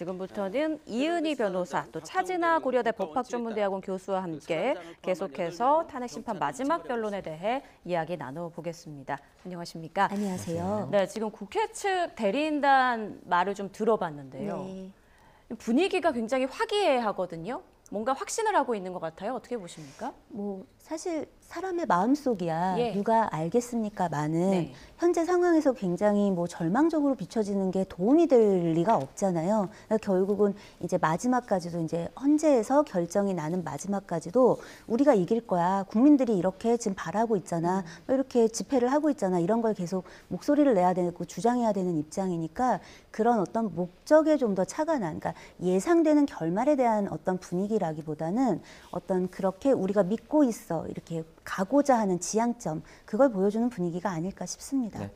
지금부터는 이은희 변호사, 또 차진아 고려대 법학전문대학원 교수와 함께 계속해서 탄핵 심판 마지막 변론에 대해 이야기 나눠보겠습니다. 안녕하십니까? 안녕하세요. 네, 지금 국회 측 대리인단 말을 좀 들어봤는데요. 네. 분위기가 굉장히 화기애애하거든요. 뭔가 확신을 하고 있는 것 같아요. 어떻게 보십니까? 사실 사람의 마음속이야 예. 누가 알겠습니까만은 네. 현재 상황에서 굉장히 절망적으로 비춰지는 게 도움이 될 리가 없잖아요. 그러니까 결국은 이제 마지막까지도 이제 헌재에서 결정이 나는 마지막까지도 우리가 이길 거야. 국민들이 이렇게 지금 바라고 있잖아. 이렇게 집회를 하고 있잖아. 이런 걸 계속 목소리를 내야 되고 주장해야 되는 입장이니까 그런 어떤 목적에 좀 더 차가 나. 그러니까 예상되는 결말에 대한 어떤 분위기라기보다는 어떤 그렇게 우리가 믿고 있어. 이렇게 가고자 하는 지향점, 그걸 보여주는 분위기가 아닐까 싶습니다. 네.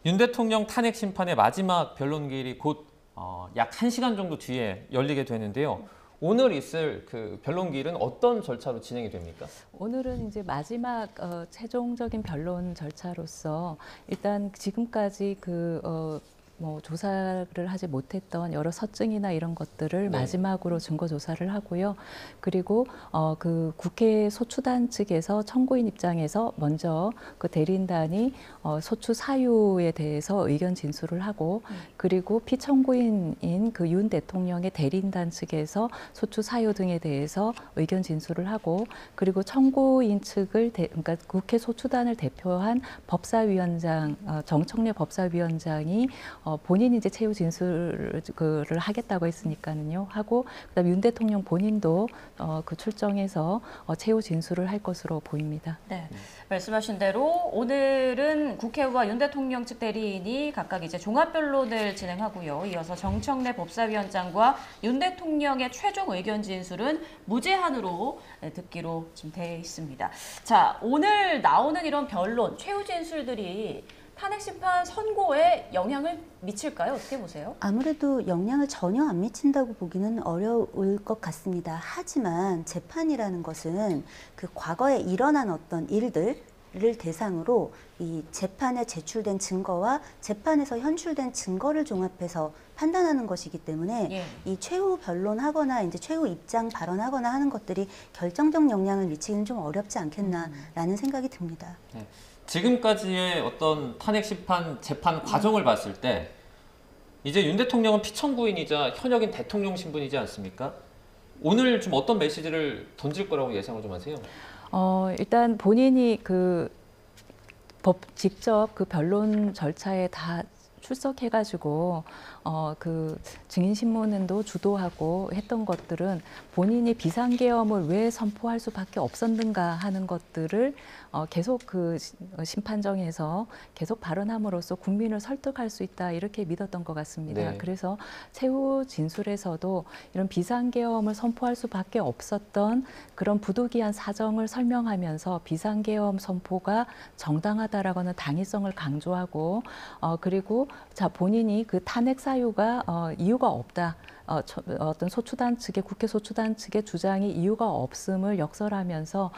윤 대통령 탄핵 심판의 마지막 변론 기일이 곧 약 1시간 정도 뒤에 열리게 되는데요. 오늘 있을 그 변론 기일은 어떤 절차로 진행이 됩니까? 오늘은 이제 마지막 최종적인 변론 절차로서 일단 지금까지 조사를 하지 못했던 여러 서증이나 이런 것들을 네. 마지막으로 증거 조사를 하고요. 그리고 그 국회 소추단 측에서 청구인 입장에서 먼저 그 대리인단이 소추 사유에 대해서 의견 진술을 하고 그리고 피청구인인 그 윤 대통령의 대리인단 측에서 소추 사유 등에 대해서 의견 진술을 하고 그리고 청구인 측을 그러니까 국회 소추단을 대표한 법사위원장 정청래 법사위원장이 본인이 이제 최후 진술을 하겠다고 했으니까는요. 하고 그다음 윤 대통령 본인도 그 출정해서 최후 진술을 할 것으로 보입니다. 네, 말씀하신 대로 오늘은 국회와 윤 대통령 측 대리인이 각각 이제 종합 변론을 진행하고요. 이어서 정청래 법사위원장과 윤 대통령의 최종 의견 진술은 무제한으로 듣기로 지금 돼 있습니다. 자, 오늘 나오는 이런 변론, 최후 진술들이 탄핵 심판 선고에 영향을 미칠까요? 어떻게 보세요? 아무래도 영향을 전혀 안 미친다고 보기는 어려울 것 같습니다. 하지만 재판이라는 것은 그 과거에 일어난 어떤 일들을 대상으로 이 재판에 제출된 증거와 재판에서 현출된 증거를 종합해서 판단하는 것이기 때문에 예. 이 최후 변론하거나 이제 최후 입장 발언하거나 하는 것들이 결정적 영향을 미치기는 좀 어렵지 않겠나라는 생각이 듭니다. 네. 지금까지의 어떤 탄핵 심판 재판 과정을 봤을 때 이제 윤 대통령은 피청구인이자 현역인 대통령 신분이지 않습니까? 오늘 좀 어떤 메시지를 던질 거라고 예상을 좀 하세요? 일단 본인이 직접 그 변론 절차에 다 출석해가지고 그 증인신문도 주도하고 했던 것들은 본인이 비상계엄을 왜 선포할 수밖에 없었는가 하는 것들을 계속 그 심판정에서 계속 발언함으로써 국민을 설득할 수 있다 이렇게 믿었던 것 같습니다. 네. 그래서 최후 진술에서도 이런 비상계엄을 선포할 수밖에 없었던 그런 부득이한 사정을 설명하면서 비상계엄 선포가 정당하다라고는 당위성을 강조하고 그리고 본인이 그 탄핵 사유가 이유가 없다. 어떤 소추단 측의 국회 소추단 측의 주장이 이유가 없음을 역설하면서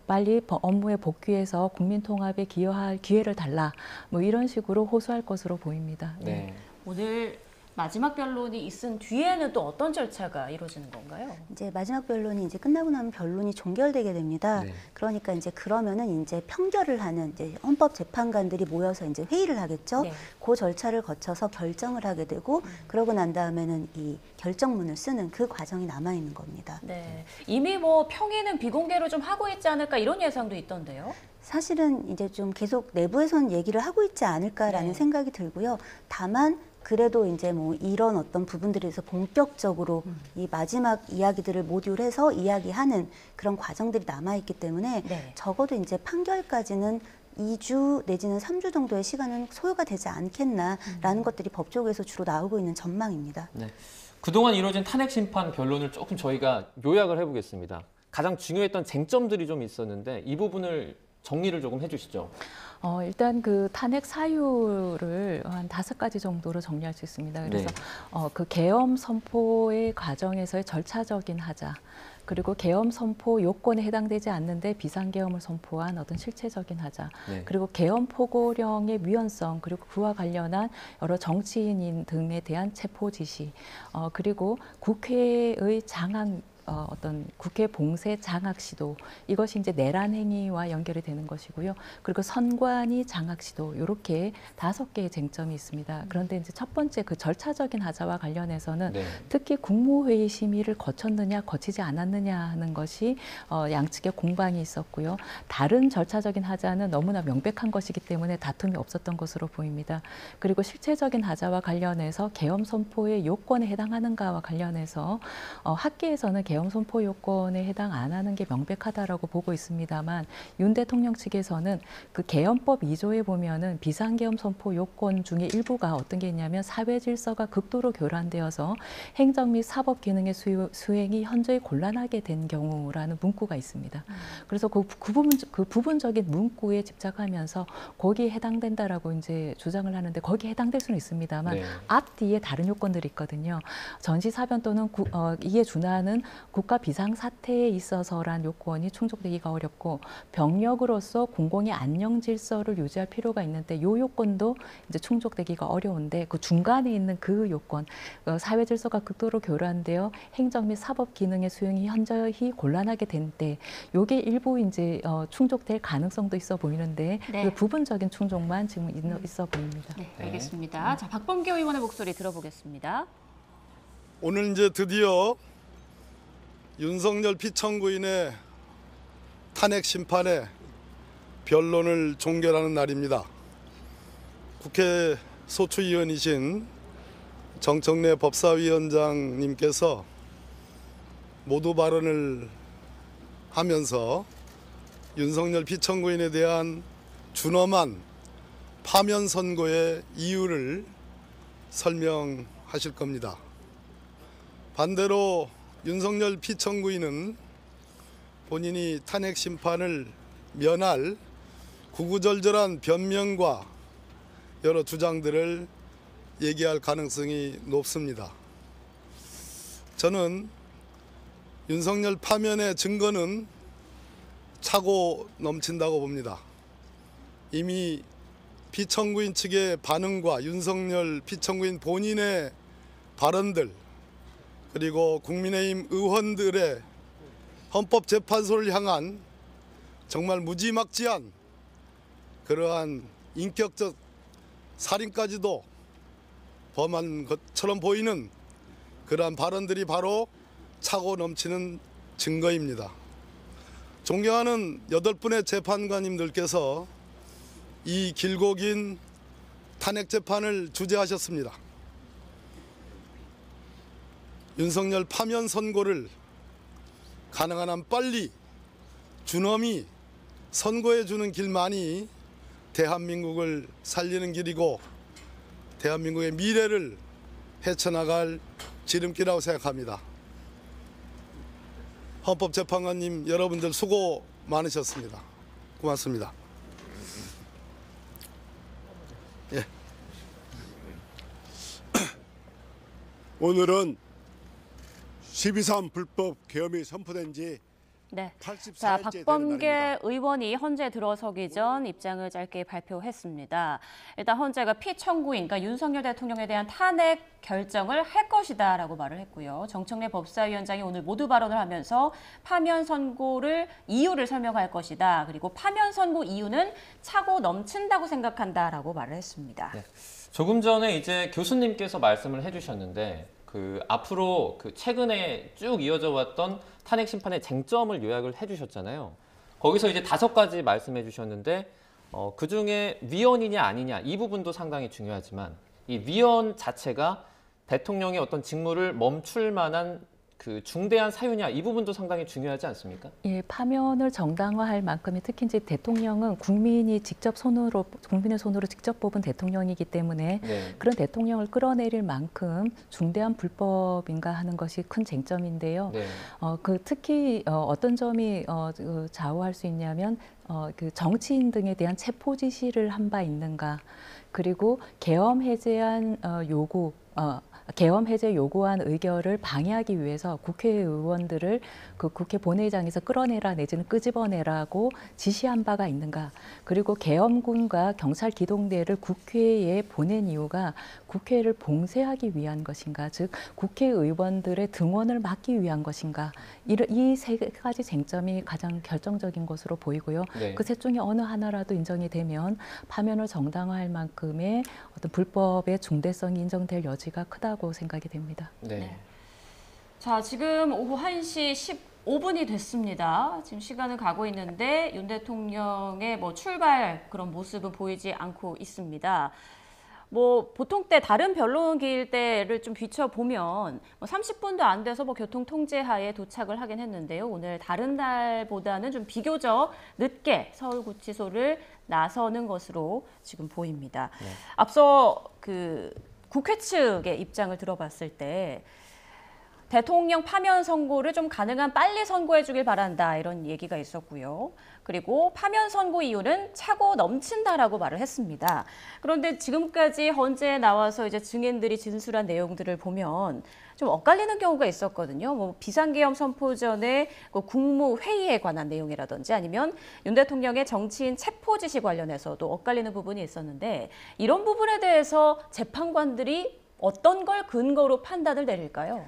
빨리 업무에 복귀해서 국민 통합에 기여할 기회를 달라. 이런 식으로 호소할 것으로 보입니다. 네. 오늘 마지막 변론이 있은 뒤에는 또 어떤 절차가 이루어지는 건가요? 이제 마지막 변론이 이제 끝나고 나면 변론이 종결되게 됩니다. 네. 그러니까 이제 그러면은 이제 평결을 하는 이제 헌법재판관들이 모여서 이제 회의를 하겠죠. 네. 그 절차를 거쳐서 결정을 하게 되고 그러고 난 다음에는 이 결정문을 쓰는 그 과정이 남아 있는 겁니다. 네, 이미 평의는 비공개로 좀 하고 있지 않을까 이런 예상도 있던데요. 사실은 이제 좀 계속 내부에서는 얘기를 하고 있지 않을까라는 네. 생각이 들고요. 다만 그래도 이제 이런 어떤 부분들에서 본격적으로 이 마지막 이야기들을 모듈해서 이야기하는 그런 과정들이 남아있기 때문에 네. 적어도 이제 판결까지는 2주 내지는 3주 정도의 시간은 소요가 되지 않겠나라는 것들이 법조계에서 주로 나오고 있는 전망입니다. 네. 그동안 이루어진 탄핵 심판 변론을 조금 저희가 요약을 해보겠습니다. 가장 중요했던 쟁점들이 좀 있었는데 이 부분을 정리를 조금 해주시죠. 일단 그 탄핵 사유를 한 5가지 정도로 정리할 수 있습니다. 그래서 네. 그 계엄 선포의 과정에서의 절차적인 하자, 그리고 계엄 선포 요건에 해당되지 않는데 비상계엄을 선포한 어떤 실체적인 하자, 네. 그리고 계엄 포고령의 위헌성, 그리고 그와 관련한 여러 정치인 등에 대한 체포 지시, 그리고 국회의 장악 어떤 국회 봉쇄 장악 시도, 이것이 이제 내란 행위와 연결이 되는 것이고요. 그리고 선관위 장악 시도, 이렇게 5개의 쟁점이 있습니다. 그런데 이제 첫 번째 그 절차적인 하자와 관련해서는 네. 특히 국무회의 심의를 거쳤느냐 거치지 않았느냐 하는 것이 양측의 공방이 있었고요. 다른 절차적인 하자는 너무나 명백한 것이기 때문에 다툼이 없었던 것으로 보입니다. 그리고 실체적인 하자와 관련해서 계엄 선포의 요건에 해당하는가와 관련해서 학계에서는 계엄 선포 요건에 해당 안 하는 게 명백하다라고 보고 있습니다만, 윤 대통령 측에서는 그 계엄법 2조에 보면은 비상계엄 선포 요건 중에 일부가 어떤 게 있냐면 사회 질서가 극도로 교란되어서 행정 및 사법 기능의 수행이 현저히 곤란하게 된 경우라는 문구가 있습니다. 그래서 그 부분적인 문구에 집착하면서 거기에 해당된다라고 이제 주장을 하는데, 거기에 해당될 수는 있습니다만 네. 앞뒤에 다른 요건들이 있거든요. 전시사변 또는 이에 준하는 국가 비상사태에 있어서란 요건이 충족되기가 어렵고, 병력으로서 공공의 안녕 질서를 유지할 필요가 있는데 이 요건도 이제 충족되기가 어려운데, 그 중간에 있는 그 요건, 사회 질서가 극도로 교란되어 행정 및 사법 기능의 수행이 현저히 곤란하게 된 때, 요게 일부 이제 충족될 가능성도 있어 보이는데 네. 그 부분적인 충족만 지금 있어 보입니다. 네, 알겠습니다. 자, 박범계 의원의 목소리 들어보겠습니다. 오늘 이제 드디어 윤석열 피청구인의 탄핵 심판의 변론을 종결하는 날입니다. 국회 소추위원이신 정청래 법사위원장님께서 모두 발언을 하면서 윤석열 피청구인에 대한 준엄한 파면 선고의 이유를 설명하실 겁니다. 반대로 윤석열 피청구인은 본인이 탄핵 심판을 면할 구구절절한 변명과 여러 주장들을 얘기할 가능성이 높습니다. 저는 윤석열 파면의 증거는 차고 넘친다고 봅니다. 이미 피청구인 측의 반응과 윤석열 피청구인 본인의 발언들, 그리고 국민의힘 의원들의 헌법재판소를 향한 정말 무지막지한 그러한 인격적 살인까지도 범한 것처럼 보이는 그러한 발언들이 바로 차고 넘치는 증거입니다. 존경하는 8분의 재판관님들께서 이 길고 긴 탄핵 재판을 주재하셨습니다. 윤석열 파면 선고를 가능한 한 빨리 준엄히 선고해 주는 길만이 대한민국을 살리는 길이고 대한민국의 미래를 헤쳐나갈 지름길이라고 생각합니다. 헌법재판관님 여러분들 수고 많으셨습니다. 고맙습니다. 예. 오늘은 12.3 불법 계엄이 선포된 지 네. 84일째 자, 되는 박범계 날입니다. 의원이 헌재 들어서기 전 입장을 짧게 발표했습니다. 일단 헌재가 피청구인, 그러니까 윤석열 대통령에 대한 탄핵 결정을 할 것이다라고 말을 했고요. 정청래 법사위원장이 오늘 모두 발언을 하면서 파면 선고를 이유를 설명할 것이다. 그리고 파면 선고 이유는 차고 넘친다고 생각한다라고 말을 했습니다. 네. 조금 전에 이제 교수님께서 말씀을 해주셨는데, 앞으로 최근에 쭉 이어져 왔던 탄핵 심판의 쟁점을 요약을 해주셨잖아요. 거기서 이제 5가지 말씀해 주셨는데, 그 중에 위헌이냐 아니냐 이 부분도 상당히 중요하지만, 이 위헌 자체가 대통령의 어떤 직무를 멈출 만한 그 중대한 사유냐 이 부분도 상당히 중요하지 않습니까? 예, 파면을 정당화할 만큼이 특히 이제 대통령은 국민의 손으로 직접 뽑은 대통령이기 때문에 네. 그런 대통령을 끌어내릴 만큼 중대한 불법인가 하는 것이 큰 쟁점인데요. 네. 특히 어떤 점이 좌우할 수 있냐면 그 정치인 등에 대한 체포 지시를 한 바 있는가, 그리고 계엄 해제한 계엄 해제 요구한 의결을 방해하기 위해서 국회의원들을 그 국회 본회의장에서 끌어내라 내지는 끄집어내라고 지시한 바가 있는가. 그리고 계엄군과 경찰 기동대를 국회에 보낸 이유가 국회를 봉쇄하기 위한 것인가, 즉 국회의원들의 등원을 막기 위한 것인가. 이 세 가지 쟁점이 가장 결정적인 것으로 보이고요. 네. 그 셋 중에 어느 하나라도 인정이 되면 파면을 정당화할 만큼의 어떤 불법의 중대성이 인정될 여지가 크다고 생각이 됩니다. 네. 네. 자, 지금 오후 1시 15분이 됐습니다. 지금 시간은 가고 있는데 윤 대통령의 출발 그런 모습은 보이지 않고 있습니다. 보통 때 다른 변론기일 때를 좀 비춰보면 30분도 안 돼서 교통 통제하에 도착을 하긴 했는데요. 오늘 다른 날보다는 좀 비교적 늦게 서울구치소를 나서는 것으로 지금 보입니다. 네. 앞서 국회 측의 입장을 들어봤을 때 대통령 파면 선고를 좀 가능한 빨리 선고해 주길 바란다 이런 얘기가 있었고요. 그리고 파면 선고 이유는 차고 넘친다라고 말을 했습니다. 그런데 지금까지 헌재에 나와서 이제 증인들이 진술한 내용들을 보면 좀 엇갈리는 경우가 있었거든요. 비상계엄 선포 전에 국무회의에 관한 내용이라든지 아니면 윤 대통령의 정치인 체포 지시 관련해서도 엇갈리는 부분이 있었는데 이런 부분에 대해서 재판관들이 어떤 걸 근거로 판단을 내릴까요?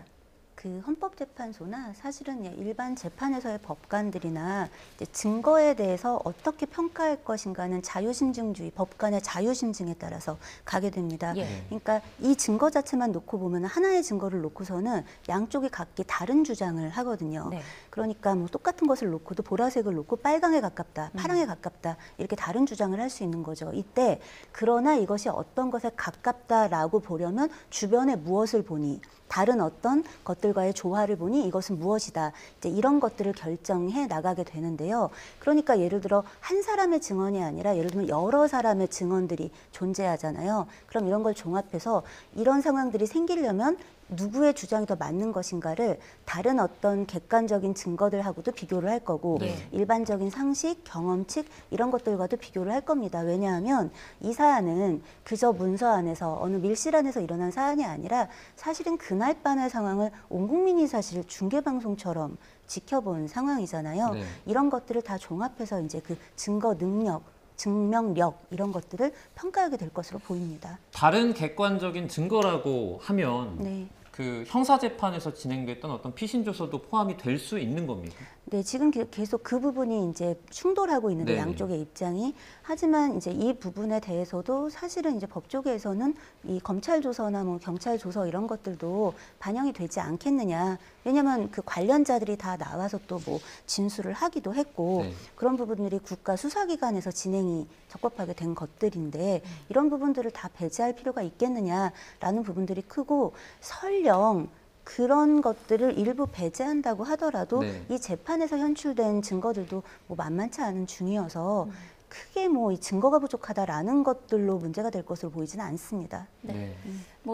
그 헌법재판소나 사실은 일반 재판에서의 법관들이나 이제 증거에 대해서 어떻게 평가할 것인가는 자유심증주의, 법관의 자유심증에 따라서 가게 됩니다. 예. 그러니까 이 증거 자체만 놓고 보면 하나의 증거를 놓고서는 양쪽이 각기 다른 주장을 하거든요. 네. 그러니까 똑같은 것을 놓고도 보라색을 놓고 빨강에 가깝다, 파랑에 가깝다 이렇게 다른 주장을 할 수 있는 거죠. 이때 그러나 이것이 어떤 것에 가깝다라고 보려면 주변에 무엇을 보니 다른 어떤 것들과의 조화를 보니 이것은 무엇이다. 이제 이런 것들을 결정해 나가게 되는데요. 그러니까 예를 들어 한 사람의 증언이 아니라 예를 들면 여러 사람의 증언들이 존재하잖아요. 그럼 이런 걸 종합해서 이런 상황들이 생기려면 누구의 주장이 더 맞는 것인가를 다른 어떤 객관적인 증거들하고도 비교를 할 거고 네. 일반적인 상식, 경험칙 이런 것들과도 비교를 할 겁니다. 왜냐하면 이 사안은 그저 문서 안에서 어느 밀실 안에서 일어난 사안이 아니라 사실은 그날 밤의 상황을 온 국민이 사실 중계방송처럼 지켜본 상황이잖아요. 네. 이런 것들을 다 종합해서 이제 그 증거 능력, 증명력 이런 것들을 평가하게 될 것으로 보입니다. 다른 객관적인 증거라고 하면 네. 그 형사재판에서 진행됐던 어떤 피신조서도 포함이 될 수 있는 겁니까? 네, 지금 계속 그 부분이 이제 충돌하고 있는데 네. 양쪽의 입장이 하지만 이제 이 부분에 대해서도 사실은 이제 법조계에서는 이 검찰 조서나 경찰 조서 이런 것들도 반영이 되지 않겠느냐. 왜냐하면 그 관련자들이 다 나와서 또 진술을 하기도 했고 네. 그런 부분들이 국가 수사기관에서 진행이 적법하게 된 것들인데 이런 부분들을 다 배제할 필요가 있겠느냐라는 부분들이 크고 설령 그런 것들을 일부 배제한다고 하더라도 네. 이 재판에서 현출된 증거들도 만만치 않은 중이어서 크게 이 증거가 부족하다라는 것들로 문제가 될 것으로 보이지는 않습니다. 네.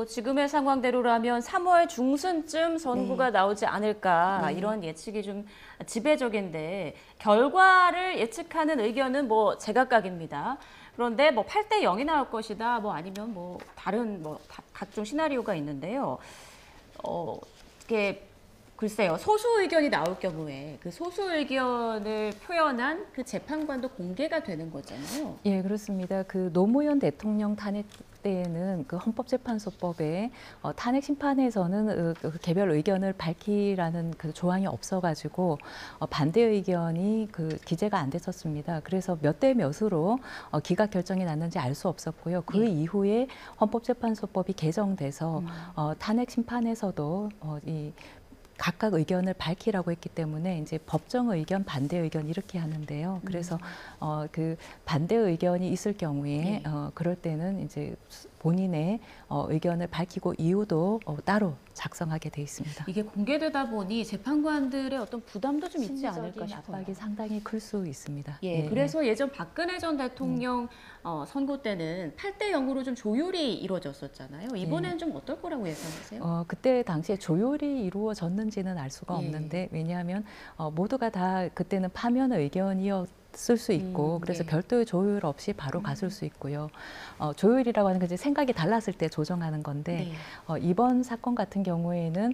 지금의 상황대로라면 3월 중순쯤 선고가 네. 나오지 않을까 네. 이런 예측이 좀 지배적인데 결과를 예측하는 의견은 제각각입니다. 그런데 8대 0이 나올 것이다, 아니면 다른 각종 시나리오가 있는데요. 이게 글쎄요, 소수 의견이 나올 경우에 그 소수 의견을 표현한 그 재판관도 공개가 되는 거잖아요. 예, 그렇습니다. 그 노무현 대통령 탄핵 때에는 그 헌법재판소법에 탄핵 심판에서는 그 개별 의견을 밝히라는 그 조항이 없어가지고 반대 의견이 기재가 안 됐었습니다. 그래서 몇 대 몇으로 기각 결정이 났는지 알 수 없었고요. 그 이후에 헌법재판소법이 개정돼서 탄핵 심판에서도 이 각각 의견을 밝히라고 했기 때문에 이제 법정 의견, 반대 의견 이렇게 하는데요. 그래서 그 반대 의견이 있을 경우에 그럴 때는 이제 본인의 의견을 밝히고 이유도 따로 작성하게 돼 있습니다. 이게 공개되다 보니 재판관들의 어떤 부담도 좀 있지 않을까 심리적인 싶어요. 압박이 상당히 클 수 있습니다. 예, 그래서 예전 박근혜 전 대통령 선고 때는 8대 0으로 좀 조율이 이루어졌었잖아요. 이번에는 좀 어떨 거라고 예상하세요? 그때 당시에 조율이 이루어졌는지는 알 수가 예. 없는데 왜냐하면 모두가 다 그때는 파면 의견이었을 수 있고 그래서 예. 별도의 조율 없이 바로 갔을 수 있고요. 조율이라고 하는 건 이제 생각이 달랐을 때 조정하는 건데 네. 이번 사건 같은 경우에는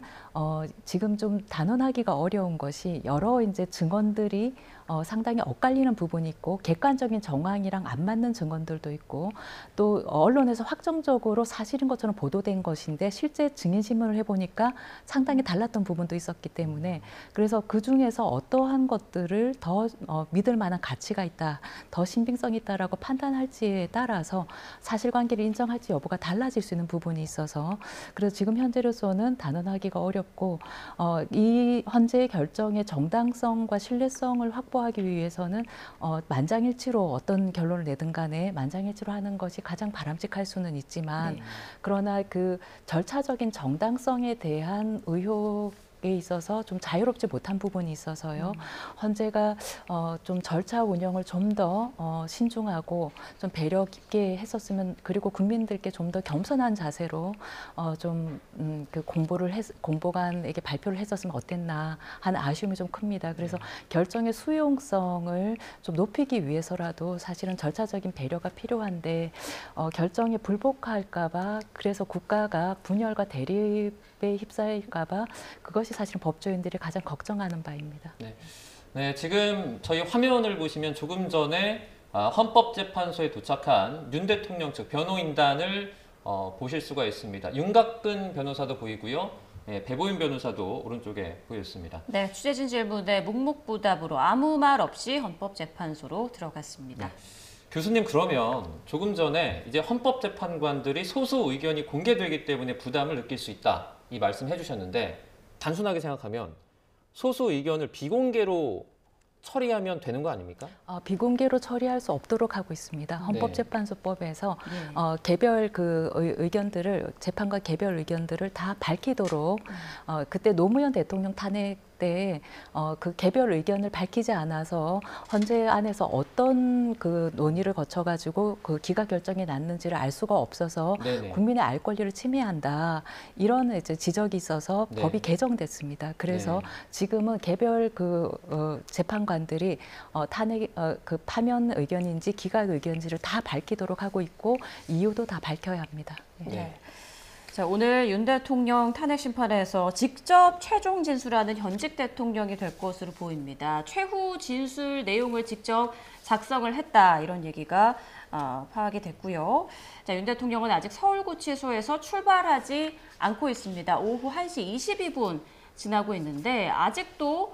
지금 좀 단언하기가 어려운 것이 여러 이제 증언들이 상당히 엇갈리는 부분이 있고 객관적인 정황이랑 안 맞는 증언들도 있고 또 언론에서 확정적으로 사실인 것처럼 보도된 것인데 실제 증인 신문을 해보니까 상당히 달랐던 부분도 있었기 때문에 그래서 그 중에서 어떠한 것들을 더 믿을 만한 가치가 있다, 더 신빙성이 있다라고 판단할지에 따라서 사실관계를 인정할지 여부가 달라질 수 있는 부분이 있어서 그래서 지금 현재로서는 단언하기가 어렵고 이 헌재의 결정의 정당성과 신뢰성을 확보하기 위해서는 만장일치로 어떤 결론을 내든 간에 만장일치로 하는 것이 가장 바람직할 수는 있지만 네. 그러나 그 절차적인 정당성에 대한 의혹 에 있어서 좀 자유롭지 못한 부분이 있어서요. 헌재가 좀 절차 운영을 좀 더 신중하고 좀 배려 깊게 했었으면 그리고 국민들께 좀 더 겸손한 자세로 좀 그 공보관에게 발표를 했었으면 어땠나 하는 아쉬움이 좀 큽니다. 그래서 결정의 수용성을 좀 높이기 위해서라도 사실은 절차적인 배려가 필요한데 결정에 불복할까봐 그래서 국가가 분열과 대립에 휩싸일까봐 그것이 사실은 법조인들이 가장 걱정하는 바입니다. 네, 지금 저희 화면을 보시면 조금 전에 헌법재판소에 도착한 윤 대통령 측 변호인단을 보실 수가 있습니다. 윤곽근 변호사도 보이고요. 네, 배보윤 변호사도 오른쪽에 보였습니다. 네, 취재진 질문에 묵묵부답으로 아무 말 없이 헌법재판소로 들어갔습니다. 네. 교수님 그러면 조금 전에 이제 헌법재판관들이 소수 의견이 공개되기 때문에 부담을 느낄 수 있다 이 말씀 해주셨는데 단순하게 생각하면 소수 의견을 비공개로 처리하면 되는 거 아닙니까? 비공개로 처리할 수 없도록 하고 있습니다. 헌법재판소법에서 개별 그 의견들을 재판관 개별 의견들을 다 밝히도록 그때 노무현 대통령 탄핵 때 그 개별 의견을 밝히지 않아서 헌재 안에서 어떤 그 논의를 거쳐가지고 그 기각 결정이 났는지를 알 수가 없어서 네네. 국민의 알 권리를 침해한다 이런 이제 지적이 있어서 네. 법이 개정됐습니다. 그래서 지금은 개별 그 재판관들이 탄핵 그 파면 의견인지 기각 의견인지를 다 밝히도록 하고 있고 이유도 다 밝혀야 합니다. 네. 자, 오늘 윤 대통령 탄핵 심판에서 직접 최종 진술하는 현직 대통령이 될 것으로 보입니다. 최후 진술 내용을 직접 작성을 했다 이런 얘기가 파악이 됐고요. 자, 윤 대통령은 아직 서울구치소에서 출발하지 않고 있습니다. 오후 1시 22분 지나고 있는데 아직도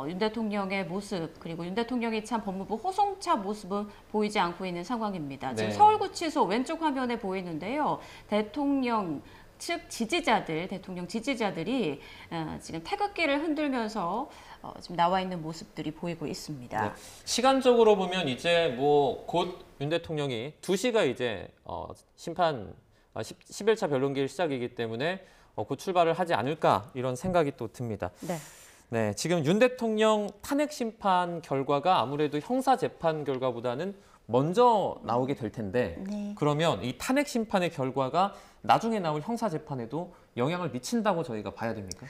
윤 대통령의 모습 그리고 윤 대통령이 찬 법무부 호송차 모습은 보이지 않고 있는 상황입니다. 지금 네. 서울구치소 왼쪽 화면에 보이는데요. 대통령 측 지지자들, 대통령 지지자들이 지금 태극기를 흔들면서 지금 나와 있는 모습들이 보이고 있습니다. 네. 시간적으로 보면 이제 뭐 곧 윤 대통령이 2시가 이제 심판 11차 변론기일 시작이기 때문에 곧 출발을 하지 않을까 이런 생각이 또 듭니다. 네. 네, 지금 윤 대통령 탄핵 심판 결과가 아무래도 형사 재판 결과보다는 먼저 나오게 될 텐데 네. 그러면 이 탄핵 심판의 결과가 나중에 나올 형사 재판에도 영향을 미친다고 저희가 봐야 됩니까?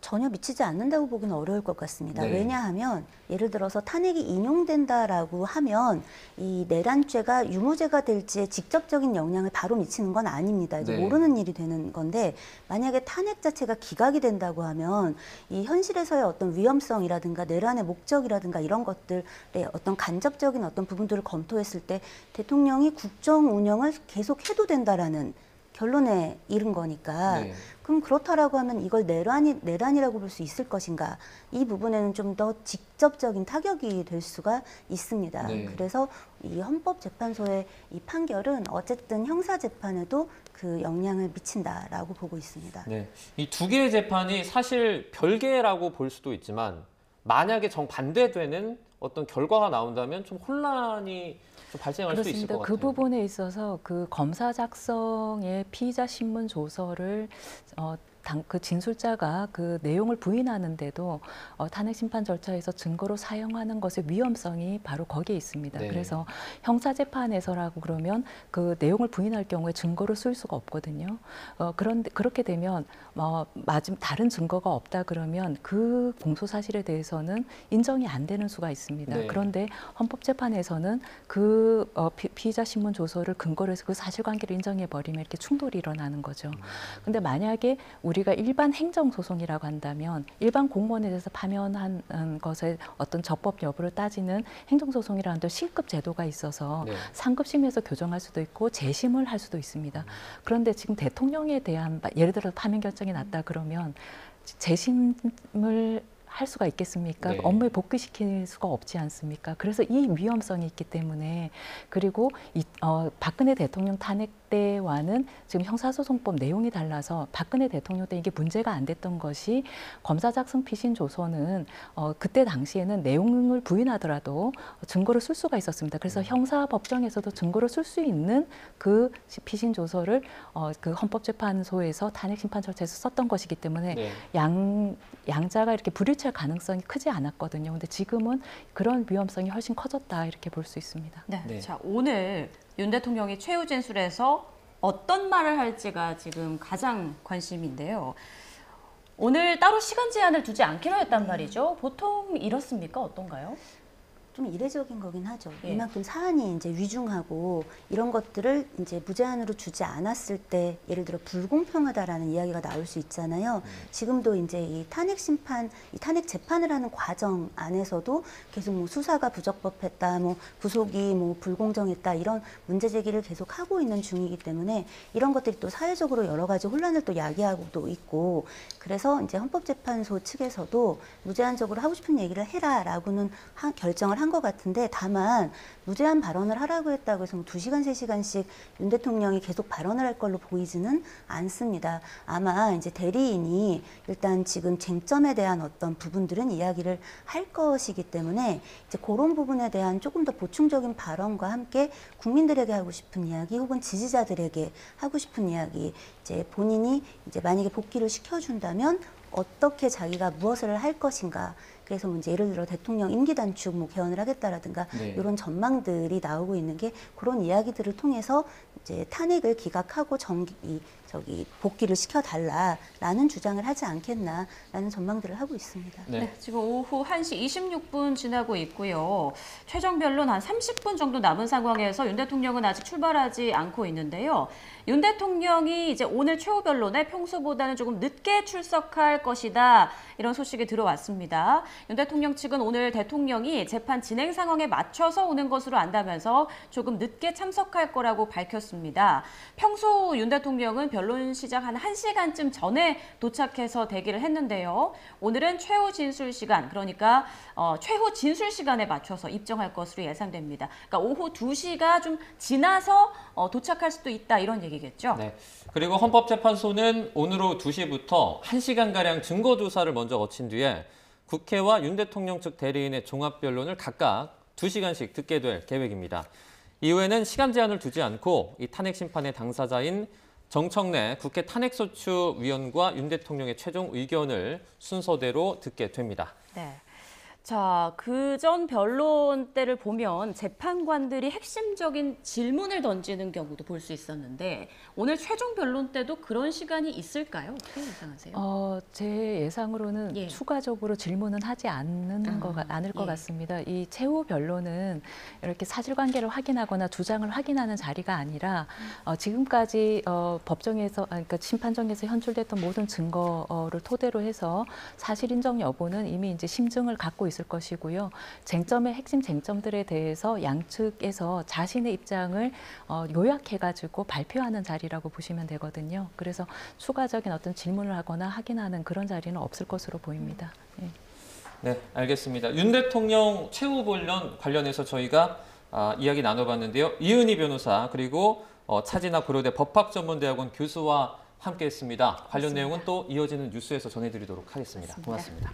전혀 미치지 않는다고 보기는 어려울 것 같습니다. 네. 왜냐하면 예를 들어서 탄핵이 인용된다라고 하면 이 내란죄가 유무죄가 될지에 직접적인 영향을 바로 미치는 건 아닙니다. 이제 네. 모르는 일이 되는 건데 만약에 탄핵 자체가 기각이 된다고 하면 이 현실에서의 어떤 위험성이라든가 내란의 목적이라든가 이런 것들의 어떤 간접적인 어떤 부분들을 검토했을 때 대통령이 국정 운영을 계속 해도 된다라는 결론에 이른 거니까 네. 그럼 그렇다라고 하면 이걸 내란이라고 볼 수 있을 것인가 이 부분에는 좀 더 직접적인 타격이 될 수가 있습니다. 네. 그래서 이 헌법재판소의 이 판결은 어쨌든 형사재판에도 그 영향을 미친다라고 보고 있습니다. 네, 이 두 개의 재판이 사실 별개라고 볼 수도 있지만 만약에 정반대되는 어떤 결과가 나온다면 좀 혼란이 좀 발생할 수 있을 그렇습니다. 것 그 같아요. 부분에 있어서 그 검사 작성의 피의자 신문 조서를 그 진술자가 그 내용을 부인하는데도 탄핵 심판 절차에서 증거로 사용하는 것의 위험성이 바로 거기에 있습니다. 네. 그래서 형사 재판에서라고 그러면 그 내용을 부인할 경우에 증거를 쓸 수가 없거든요. 그런데 그렇게 되면 다른 증거가 없다 그러면 그 공소 사실에 대해서는 인정이 안 되는 수가 있습니다. 네. 그런데 헌법재판에서는 그 피의자 신문 조서를 근거로 해서 그 사실관계를 인정해 버리면 이렇게 충돌이 일어나는 거죠. 근데 만약에 우리가 일반 행정소송이라고 한다면 일반 공무원에 대해서 파면한 것의 어떤 적법 여부를 따지는 행정소송이라는 또 C급 제도가 있어서 네. 상급심에서 교정할 수도 있고 재심을 할 수도 있습니다. 그런데 지금 대통령에 대한 예를 들어 파면 결정이 났다 그러면 재심을 할 수가 있겠습니까? 네. 업무에 복귀시킬 수가 없지 않습니까? 그래서 이 위험성이 있기 때문에 그리고 박근혜 대통령 탄핵 때와는 지금 형사소송법 내용이 달라서 박근혜 대통령 때 이게 문제가 안 됐던 것이 검사 작성 피신 조서는 그때 당시에는 내용을 부인하더라도 증거를 쓸 수가 있었습니다. 그래서 형사법정에서도 증거를 쓸 수 있는 그 피신 조서를 그 헌법재판소에서 탄핵 심판 절차에서 썼던 것이기 때문에 네. 양자가 이렇게 불일치할 가능성이 크지 않았거든요. 근데 지금은 그런 위험성이 훨씬 커졌다 이렇게 볼 수 있습니다. 네. 네. 자, 오늘 윤 대통령이 최후 진술에서 어떤 말을 할지가 지금 가장 관심인데요. 오늘 따로 시간 제한을 두지 않기로 했단 말이죠. 보통 이렇습니까? 어떤가요? 좀 이례적인 거긴 하죠. 예. 이만큼 사안이 이제 위중하고 이런 것들을 이제 무제한으로 주지 않았을 때 예를 들어 불공평하다라는 이야기가 나올 수 있잖아요. 지금도 이제 이 탄핵 심판, 이 탄핵 재판을 하는 과정 안에서도 계속 뭐 수사가 부적법했다, 뭐 구속이 뭐 불공정했다 이런 문제 제기를 계속 하고 있는 중이기 때문에 이런 것들이 또 사회적으로 여러 가지 혼란을 또 야기하고도 있고 그래서 이제 헌법재판소 측에서도 무제한적으로 하고 싶은 얘기를 해라라고는 결정을 한 것 같은데 다만 무제한 발언을 하라고 했다고 해서 뭐 2시간, 3시간씩 윤 대통령이 계속 발언을 할 걸로 보이지는 않습니다. 아마 이제 대리인이 일단 지금 쟁점에 대한 어떤 부분들은 이야기를 할 것이기 때문에 이제 그런 부분에 대한 조금 더 보충적인 발언과 함께 국민들에게 하고 싶은 이야기 혹은 지지자들에게 하고 싶은 이야기 이제 본인이 이제 만약에 복귀를 시켜준다면 어떻게 자기가 무엇을 할 것인가. 그래서 뭐 이제 예를 들어 대통령 임기 단축 뭐 개헌을 하겠다라든가 네. 이런 전망들이 나오고 있는 게 그런 이야기들을 통해서 이제 탄핵을 기각하고 복귀를 시켜달라라는 주장을 하지 않겠나라는 전망들을 하고 있습니다. 네. 네, 지금 오후 1시 26분 지나고 있고요. 최종 변론 한 30분 정도 남은 상황에서 윤 대통령은 아직 출발하지 않고 있는데요. 윤 대통령이 이제 오늘 최후 변론에 평소보다는 조금 늦게 출석할 것이다. 이런 소식이 들어왔습니다. 윤 대통령 측은 오늘 대통령이 재판 진행 상황에 맞춰서 오는 것으로 안다면서 조금 늦게 참석할 거라고 밝혔습니다. 평소 윤 대통령은 변론 시작 한 1시간쯤 전에 도착해서 대기를 했는데요. 오늘은 최후 진술 시간, 그러니까 최후 진술 시간에 맞춰서 입정할 것으로 예상됩니다. 그러니까 오후 2시가 좀 지나서 도착할 수도 있다 이런 얘기겠죠. 네. 그리고 헌법재판소는 오늘 오후 2시부터 1시간가량 증거조사를 먼저 거친 뒤에 국회와 윤 대통령 측 대리인의 종합변론을 각각 2시간씩 듣게 될 계획입니다. 이후에는 시간 제한을 두지 않고 이 탄핵 심판의 당사자인 정청래 국회 탄핵소추위원과 윤 대통령의 최종 의견을 순서대로 듣게 됩니다. 네. 자, 그전 변론 때를 보면 재판관들이 핵심적인 질문을 던지는 경우도 볼 수 있었는데 오늘 최종 변론 때도 그런 시간이 있을까요? 어떻게 예상하세요? 제 예상으로는 예. 추가적으로 질문은 하지 않을 것 예. 같습니다. 이 최후 변론은 이렇게 사실관계를 확인하거나 주장을 확인하는 자리가 아니라 지금까지 법정에서 그러니까 심판정에서 현출됐던 모든 증거를 토대로 해서 사실 인정 여부는 이미 이제 심증을 갖고 있을 것이고요. 쟁점의 핵심 쟁점들에 대해서 양측에서 자신의 입장을 요약해가지고 발표하는 자리라고 보시면 되거든요. 그래서 추가적인 어떤 질문을 하거나 확인하는 그런 자리는 없을 것으로 보입니다. 예. 네, 알겠습니다. 윤 대통령 최후 변론 관련해서 저희가 이야기 나눠봤는데요. 이은희 변호사 그리고 차진학 고려대 법학전문대학원 교수와 함께했습니다. 관련 내용은 또 이어지는 뉴스에서 전해드리도록 하겠습니다. 고맙습니다.